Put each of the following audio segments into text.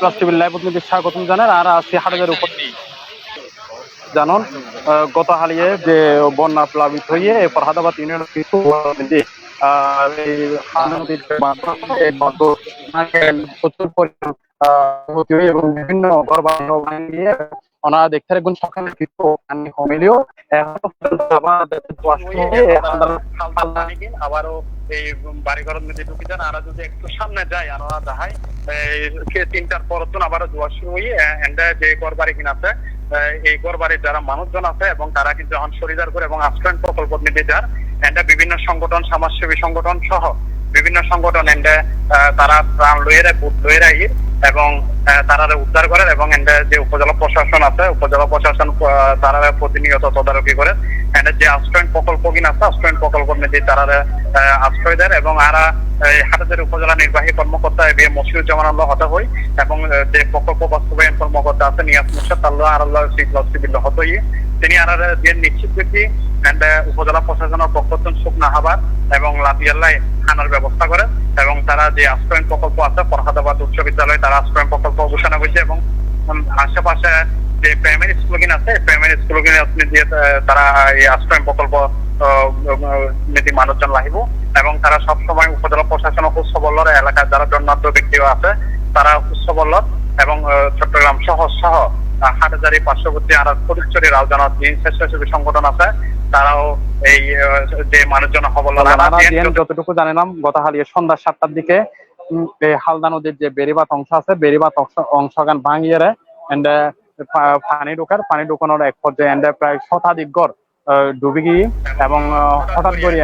Plus টিভির live আপনাদের স্বাগতম জানার আর আজকে হাটের উপর জানুন গত হালিয়ে যে বন্যা প্লাবিত হয়ে ফরহাদাবাদ ইউনিয়ন কিছু প্রচুর পরিমাণ এবং বিভিন্ন ঘর বানিয়ে ওনারা দেখতে রাখবেন সকালে কিছু পানি কমিলেও আবারও এই বাড়িঘরের মধ্যে ঢুকে যান আর যদি একটু সামনে যায় আর দেখায় তিনটার পর আবারও জোয়া শুরু হয়ে যে ঘর বাড়ি কিনা আছে এই ঘর বাড়ির যারা মানুষজন আছে এবং তারা কিন্তু এখন সরিদার করে এবং আশ্রয়ণ প্রকল্প নিতে যার বিভিন্ন সংগঠন সমাজসেবী সংগঠন সহ বিভিন্ন সংগঠন তারা প্রাণ লইয়েরা এবং তারা উদ্ধার করেন এবং যে উপজেলা প্রশাসন আছে উপজেলা প্রশাসন তারা প্রতিনিয়ত তদারকি করে যে আশ্রয়ণ প্রকল্প কিনা আছে আশ্রয়ণ প্রকল্প নিতে তারা আশ্রয় দেয় এবং আরা হাটাজারি উপজেলা নির্বাহী কর্মকর্তা এ বি এম মশিউজ্জামান আল্লাহ হতা হই এবং যে প্রকল্প বাস্তবায়ন কর্মকর্তা আছে নিয়াজ মুর্শিদ আল্লাহ আর আল্লাহ সিবিল্লাহ হত তিনি আর যে নিশ্চিত ব্যক্তি উপজেলা প্রশাসনের পক্ষজন শুকনা হাবার এবং লাতিয়াল্লায় আনার ব্যবস্থা করে এবং তারা যে আশ্রয়ণ প্রকল্প আছে ফরহাদাবাদ উচ্চ বিদ্যালয় তারা আশ্রয়ণ প্রকল্প ঘোষণা করেছে এবং আশেপাশে যে প্রাইমারি স্কুল কিনা আছে প্রাইমারি স্কুল কিনে দিয়ে তারা এই আশ্রয়ণ প্রকল্প নীতি মানুষজন লাহিব এবং তারা সবসময় উপজেলা প্রশাসন উৎসবল্লর এলাকার যারা জন্মাদ্র ব্যক্তিও আছে তারা উৎসবল্লর এবং চট্টগ্রাম শহর সহ হাটাজারি পার্শ্ববর্তী আর ফটিকছড়ি রাউজানত স্বেচ্ছাসেবী সংগঠন আছে তারাও এই যে মানুষজন যতটুকু জানিলাম গত হালিয়ে সন্ধ্যা 7টার দিকে হালদা নদীর যে বেরিবাত অংশ আছে বেরিবাত অংশ ভাঙিয়ে পানি ঢোকানোর এক পর্যায়ে প্রায় শতাধিক ঘর ডুবে গিয়ে এবং হঠাৎ করে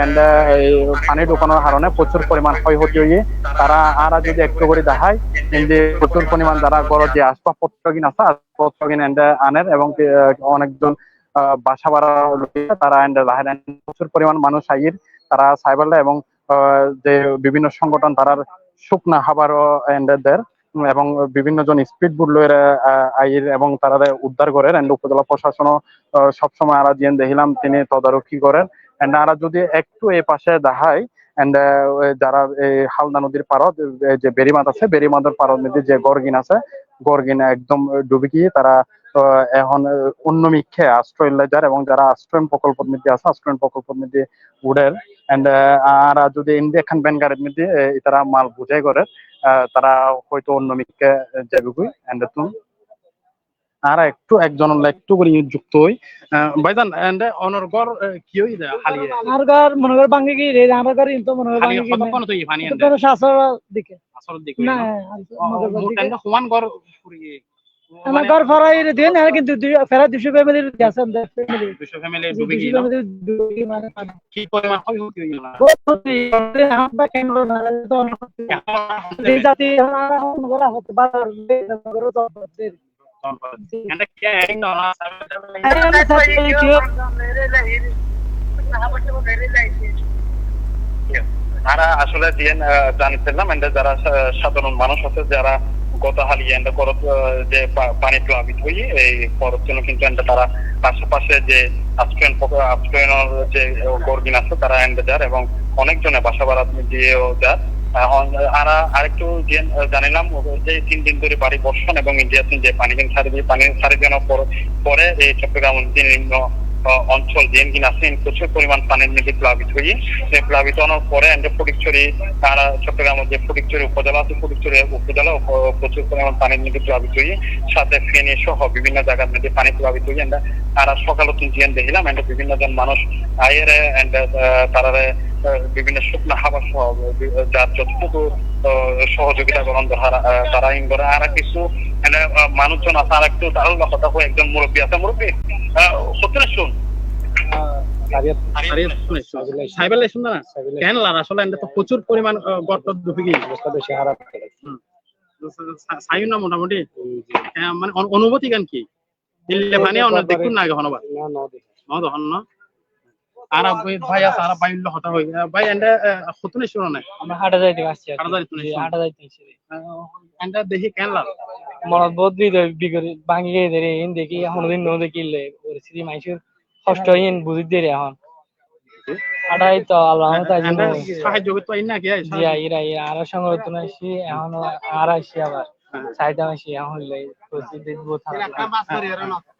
পানি ঢোকানোর কারণে প্রচুর পরিমাণ ক্ষয়ক্ষতি হয়ে তারা আর যদি একটু করে দেখায় যে প্রচুর পরিমাণ যারা ঘর যে আসবাবপত্র কিনা আছে আসবাবপত্র কিনে আনের এবং অনেকজন বাসা ভাড়া তারা প্রচুর পরিমাণ মানুষ আইয়ের তারা সাইবারটা এবং যে বিভিন্ন সংগঠন তারার শুকনা খাবারও দেয় এবং বিভিন্ন জন স্পিড বুট লয়ের আইর এবং তারা উদ্ধার করেন উপজেলা প্রশাসনও সবসময় আরা দিয়ে দেখিলাম তিনি তদারকি করেন আর যদি একটু এই পাশে দেখায় যারা এই হালদা নদীর পারত যে বেরিমাদ আছে বেরিমাদের পারত মধ্যে যে গরগিন আছে গরগিন একদম ডুবে গিয়ে তারা এখন অন্যমিক্ষে আশ্রয় যার এবং যারা আশ্রয়ণ প্রকল্পের মধ্যে আছে আশ্রয়ণ প্রকল্পের মধ্যে উড়ের আর যদি এখান ব্যানগারের মধ্যে তারা মাল বুঝাই করে তারা হয়তো অন্যমিককে যাবে আর একটু একজন একটু করে যুক্ত হই ভাইজান অনর্গর কি হই হালিয়ে আর ঘর মনে কর ভাঙে কি রে আমার ঘর তো মনে কর ভাঙে কি কোন তো পানি তো শাসর দিকে না সমান ঘর পুরি আমার ঘর ফরাই রে দেন আর কিন্তু ফেরা 200 ফ্যামিলি আছে 200 ফ্যামিলি ডুবে গিয়ে মানে কি পরিমাণ ক্ষয়ক্ষতি হইল না বহুত আমরা কেন না তো এই জাতি আমরা হতে বাজার করে তো আসলে জানিছিলাম যারা সাধারণ মানুষ আছে যারা গত হালিয়ে যে পানি প্লাবিত হয়ে এই পরের জন্য কিন্তু তারা আশেপাশে যে আশ্রয়নের যে গর্গিন আছে তারা যার এবং অনেকজনে বাসা ভাড়া দিয়েও যার আরেকটু জানিলাম যে 3 দিন ধরে বাড়ি বর্ষণ এবং ইন্ডিয়াতে যে পানি ছাড়ি দেওয়ার পরে এই চট্টগ্রাম নিম্ন অঞ্চল জেনগিন আছে প্রচুর পরিমাণ পানির মধ্যে প্লাবিত হয়ে সেই প্লাবিত হওয়ার পরে ফটিকছড়ি তারা চট্টগ্রামের যে ফটিকছড়ি উপজেলা আছে ফটিকছড়ি উপজেলা প্রচুর পরিমাণ পানির মধ্যে প্লাবিত হয়ে সাথে ফেনী সহ বিভিন্ন জায়গার মধ্যে পানি প্লাবিত হয়ে আর সকালে জিয়ান দেখলাম বিভিন্ন জন মানুষ আয়ের তারা বিভিন্ন শুকনো খাবার সহ যার যতটুকু সহযোগিতা করেন তারা ইন করে আর কিছু মানুষজন আছে আর একটু তার কথা হয় একজন মুরব্বী আছে মুরব্বী সত্যি শুন প্রচুর পরিমাণ গর্ত ডুবে গিয়ে মোটামুটি মানে অনুভূতি গান কি দেখুন না আগে হনবা না আর ভাই আছে আর ভাই হতা হই ভাই এন্ডা কতনে শুনো না আমরা হাটা যাইতে আসছি হাটা যাইতে এন্ডা দেখি কেন লাগ মনত বহুত বিগরি ভাঙি গিয়ে ধরে ইন দেখি এখন দিন ন দেখিলে পরিস্থিতি মাইসুর কষ্ট হইন বুঝি দেরে এখন হাটাই তো আল্লাহ তাই জন্য সাহায্য করতে আইন না কি জি আইরা আর সংগঠন আসি এখন আর আসি আবার চাহিদা বেশি হইলে পরিস্থিতি বহুত খারাপ লাগে।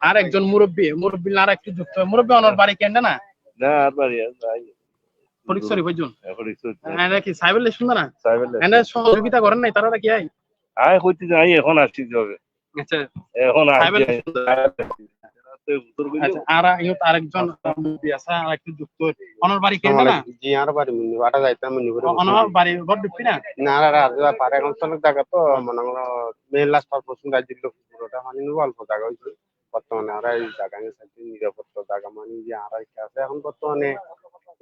আর একজন মুরব্বী আর একটু যুক্ত মুরব্বী অনর বাড়ি কেন্দ্র না না আর বাড়ি যাই পরিচয় বুঝুন এখন এটা কি সাইবেল শুনতো না এনে সহযোগিতা করেন নাই তারা কি আই আয় হইতে যাই এখন আসছি যাবে আচ্ছা এখন সাইবেল আসছি আচ্ছা আর ইউত আরেকজন মুরব্বী আছে আর একটু যুক্ত অনর বাড়ি কেন্দ্র না জি আর বাড়ি মুন্নি বাটা যাইতাম মুন্নি করে অনর বাড়ি বড় ঢুকবি না না আর পারে এখন চলক জায়গা তো মনে হয় মেন লাস্ট পারপোর্ট রাজ্যের লোক পুরোটা মানে অল্প জায়গা হয়েছে বর্তমানে আমরা এই জায়গা নিয়ে থাকি নিরাপত্তা জায়গা মানে যে আর আছে এখন বর্তমানে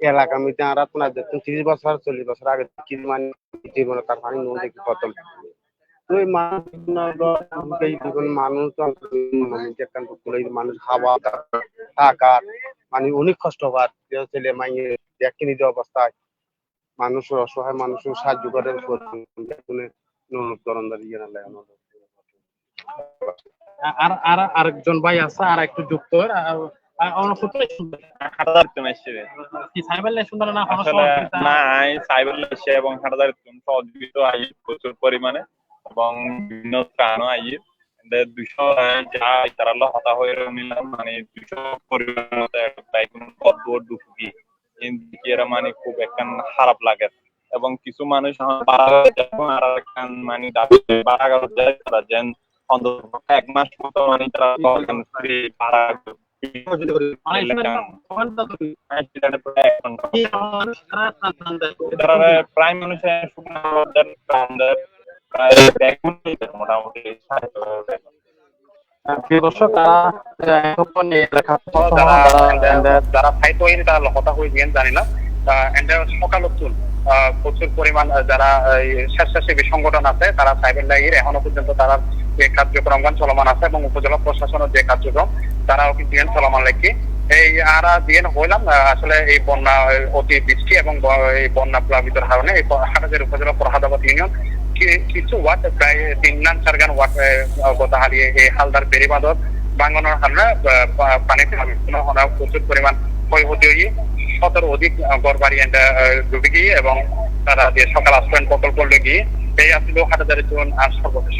এলাকা মিতে আর আপনার দেখুন 30 বছর 40 বছর আগে কি মানে জীবনে তার পানি নুন দেখি প্রথম তো এই মানুষ মানুষ খাওয়া থাকা মানে অনেক কষ্ট হওয়ার ছেলে মাইয়ে দেখে নিতে অবস্থায় মানুষ অসহায় মানুষের সাহায্য করে আর আর আরেকজন ভাই আছে আর একটু যুক্ত অনর ফুটলে শুনবে হাটাদারিত্ব আসছে কি সাইবেল সুন্দর না কোনো আসলে সহযোগিতা না সাইবার আসছে এবং হাটাদারিত্ব সহযোগিতা আই প্রচুর পরিমাণে এবং বিভিন্ন ত্রাণও আই 200 যা তারা হতা হয়ে মিলাম মানে 200 পরিমাণের মতো প্রায় কোনো পদ্মর দুপুকি কিন্তু এরা মানে খুব একখান খারাপ লাগে এবং কিছু মানুষ আর একখান মানে দাবি বাড়াগার যায় তারা যেন অন্তত 1 মাস মতো মানে তারা ফ্রি ভাড়া প্রায় মানুষের মোটামুটি দর্শক যারা ফাইট হয়ে তারা হতা হয়ে গিয়েন জানি না সকাল প্রচুর পরিমাণ যারা স্বেচ্ছাসেবী সংগঠন আছে তারা সাইবার লাইয়ের এখনো পর্যন্ত তারা যে কার্যক্রম চলমান আছে এবং উপজেলা প্রশাসনের যে কার্যক্রম তারাও কিন্তু চলমান লাগছে এই আরা দিয়ে হইলাম আসলে এই বন্যা অতি বৃষ্টি এবং এই বন্যা প্লাবিতর কারণে এই হাটাজারি উপজেলা প্রহাদাবাদ ইউনিয়ন কিছু ওয়ার্ড প্রায় 3-4 গান ওয়ার্ড গতকালি এই হালদার বেড়িবাঁধত ভাঙানোর কারণে পানিতে প্রচুর পরিমাণ ক্ষয়ক্ষতি হয়ে 17 অধিক ঘর বাড়ি ডুবে গিয়ে এবং তারা যে সকাল আশ্রয়ণ প্রকল্প গিয়ে এই আসলে হাটাজারি জীবন আর সর্বশেষ